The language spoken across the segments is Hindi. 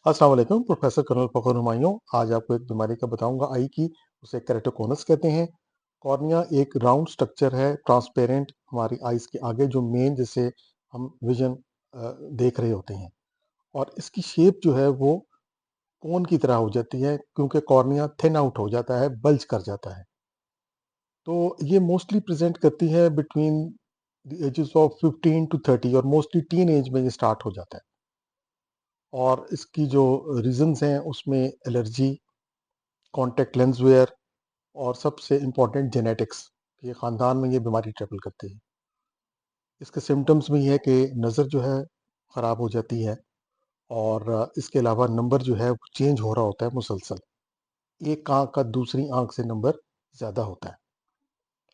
अस्सलाम वालेकुम, प्रोफेसर कर्नल फ़खर हुमायूं। आज आपको एक बीमारी का बताऊंगा आई की। उसे केरेटोकोनस कहते हैं। कॉर्निया एक राउंड स्ट्रक्चर है, ट्रांसपेरेंट हमारी आइज़ के आगे, जो मेन जिसे हम विजन देख रहे होते हैं। और इसकी शेप जो है वो कोन की तरह हो जाती है, क्योंकि कॉर्निया थिन आउट हो जाता है, बल्ज कर जाता है। तो ये मोस्टली प्रेजेंट करती है between the ages of 15 to 30, और मोस्टली टीन एज में ये स्टार्ट हो जाता है। और इसकी जो रीजंस हैं उसमें एलर्जी, कॉन्टैक्ट लेंस वेयर, और सबसे इम्पॉर्टेंट जेनेटिक्स। ये ख़ानदान में ये बीमारी ट्रेवल करती है। इसके सिम्टम्स में ये है कि नज़र जो है ख़राब हो जाती है, और इसके अलावा नंबर जो है वो चेंज हो रहा होता है मुसलसल। एक आँख का दूसरी आँख से नंबर ज़्यादा होता है।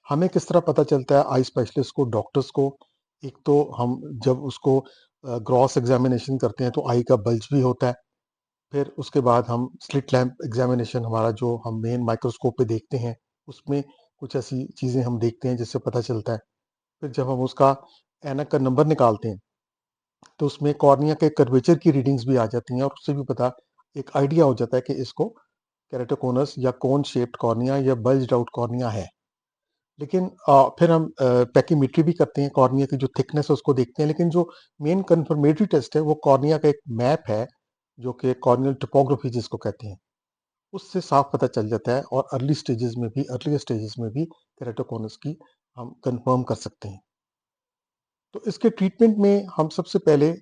हमें किस तरह पता चलता है आई स्पेशलिस्ट को, डॉक्टर्स को? एक तो हम जब उसको ग्रॉस एग्जामिनेशन करते हैं तो आई का बल्ज भी होता है। फिर उसके बाद हम स्लिट लैम्प एग्जामिनेशन, हमारा जो हम मेन माइक्रोस्कोप पे देखते हैं, उसमें कुछ ऐसी चीज़ें हम देखते हैं जिससे पता चलता है। फिर जब हम उसका ऐनक का नंबर निकालते हैं तो उसमें कॉर्निया के कर्वेचर की रीडिंग्स भी आ जाती हैं, और उससे भी पता एक आइडिया हो जाता है कि इसको केरेटोकोनस या कोन शेप्ड कॉर्निया या बल्ज्ड आउट कॉर्निया है। लेकिन फिर हम पैकीमेट्री भी करते हैं, कॉर्निया की जो थिकनेस है उसको देखते हैं। लेकिन जो मेन कंफर्मेटरी टेस्ट है वो कॉर्निया का एक मैप है, जो कि कॉर्नियल टोपोग्राफी जिसको कहते हैं। उससे साफ पता चल जाता है, और अर्ली स्टेजेस में भी केरेटोकोनस की हम कंफर्म कर सकते हैं। तो इसके ट्रीटमेंट में हम सबसे पहले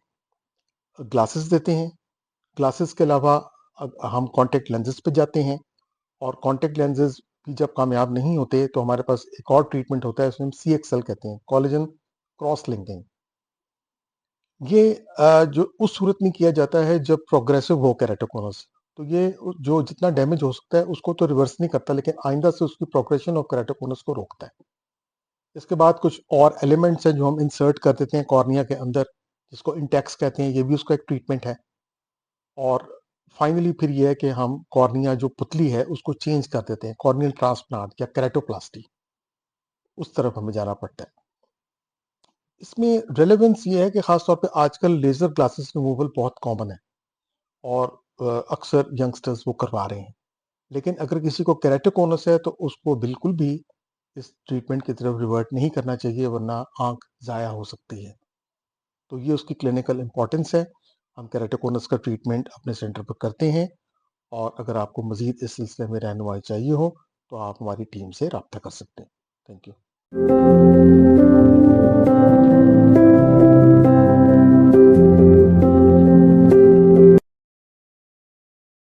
ग्लासेस देते हैं। ग्लासेस के अलावा हम कॉन्टैक्ट लेंसेज पे जाते हैं, और कॉन्टैक्ट लेंसेज भी जब कामयाब नहीं होते तो हमारे पास एक और ट्रीटमेंट होता है, उसमें हम CXL कहते हैं, कोलेजन क्रॉस लिंकिंग। ये जो उस सूरत में किया जाता है जब प्रोग्रेसिव हो केरेटोकोनस। तो ये जो जितना डैमेज हो सकता है उसको तो रिवर्स नहीं करता, लेकिन आइंदा से उसकी प्रोग्रेशन ऑफ केरेटोकोनस को रोकता है। इसके बाद कुछ और एलिमेंट्स हैं जो हम इंसर्ट कर देते हैं कॉर्निया के अंदर, जिसको इंटेक्स कहते हैं। ये भी उसका एक ट्रीटमेंट है। और फाइनली फिर ये है कि हम कॉर्निया जो पुतली है उसको चेंज कर देते हैं, कॉर्नियल ट्रांसप्लांट या केरेटोप्लास्टी, उस तरफ हमें जाना पड़ता है। इसमें रेलेवेंस ये है कि खासतौर पे आजकल लेजर ग्लासेस रिमूवल बहुत कॉमन है, और अक्सर यंगस्टर्स वो करवा रहे हैं। लेकिन अगर किसी को केरेटोकोनस है तो उसको बिल्कुल भी इस ट्रीटमेंट की तरफ रिवर्ट नहीं करना चाहिए, वरना आंख ज़ाया हो सकती है। तो ये उसकी क्लिनिकल इंपॉर्टेंस है। हम केरेटोकोनस का ट्रीटमेंट अपने सेंटर पर करते हैं, और अगर आपको मज़ीद इस सिलसिले में रहनुमाई चाहिए हो तो आप हमारी टीम से रब्ता कर सकते हैं। Thank you.